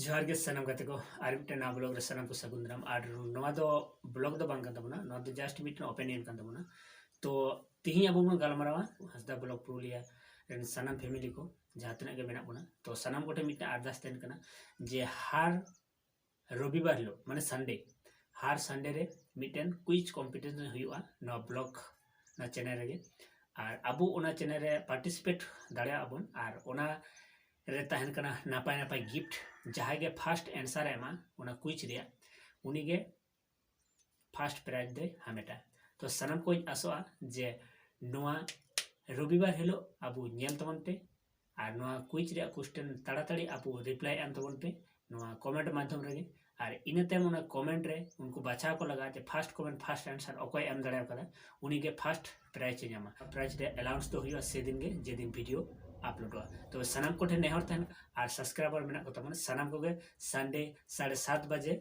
जोहार गे सनम गाते को आर मिट्टे ना ब्लॉग रे सनम को सगुन दाराम आर नोवा दो ब्लॉग दो बांग तबना नोवा दो जस्ट मिट्टे ओपिनियन कान तबना तो तिही अब बन गालमारावा हसदा ब्लॉग पुरुलिया रेन सनम फैमिली को जहाँ तक के मेना बना तो सनम कोठे मिट्टे आरदास तेन कना जे हार रविवार हिलो माने संडे हार संडे रे मिट्टेन क्विज कॉम्पिटिशन हुआ नोवा ब्लॉग ना चैनल रे आर अबो ओना चैनल रे पार्टिसिपेट दाड़े आबन आर ओना रे तहन कना नापाय नापाय गिफ्ट जहाँ के फास्ट एंसर एमा उना क्विज रिया उनी के फास्ट प्राइज दे हमेटा तो सनम को आसोआ जे नोआ रविवार हिलो अबो नेल तबन पे आर नोआ क्विज रिया क्वेश्चन ताड़ाताड़ी अबो रिप्लाई एम तबन पे नोआ कमेंट माध्यम रे और इनते उना कमेंट रे उनको बचाव को लगा जे फास्ट कमेंट फास्ट आंसर अकोय एम दाड़ा कदा उनी के फास्ट प्राइज ᱧᱟᱢᱟ प्राइज रे अलाउंस तो हुआ से दिन गे जे दिन वीडियो अपलोड हुआ तो सनम को नेहर तहन और सब्सक्राइबर मेना को तमन सनम को गे संडे 7:30 बजे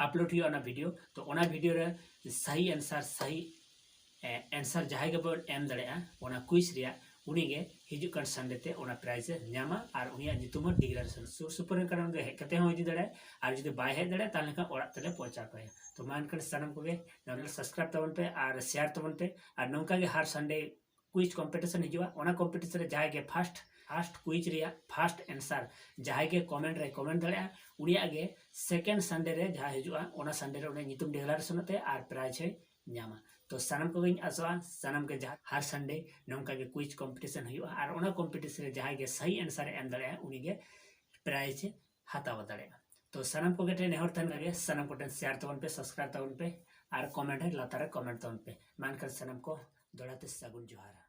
अपलोड हुआ वीडियो तो ओना वीडियो रे सही आंसर जहाँ के बो एम दाड़ा ओना क्विज रिया उनी गे हिजुक कान संडे ते ओना प्राइज ᱧᱟᱢᱟ और उनिया नितुम डिक्लेरेशन सुर सुपर कारण गे हेकते हो इदी दाड़ा और जुदी बाय हेज दाड़ा ताले का ओड़ा तले पहुंचा को तो मानकर सनम को गे सब्सक्राइब तबन पे और शेयर तबन पे और नौका गे हर संडे क्विज कॉम्पिटिशन हिजुआ ओना कॉम्पिटिशन जहाँ के फास्ट क्विज रिया फास्ट आंसर जहाँ के कमेंट रे कमेंट दाड़ा उनिया गे सेकेंड संडे रे जहाँ हिजुआ ओना संडे रे उनी नितुम डिक्लेरेशन ते और प्राइज है ᱧᱟᱢᱟ तो सनम को गई आसवा सनम के जहाँ हर संडे नौका के क्विज कॉम्पिटिशन हुआ और ओना कॉम्पिटिशन जहाँ के सही आंसर एम दाड़ा उनी गे प्राइज हताव दाड़ा तो सनम को गेटे नेहर तन लगे सनम को शेयर तबन पे सब्सक्राइब तबन पे और कमेंट है लातार कमेंट तबन पे मानकर सनम को दौड़ाते सगुन जोहार।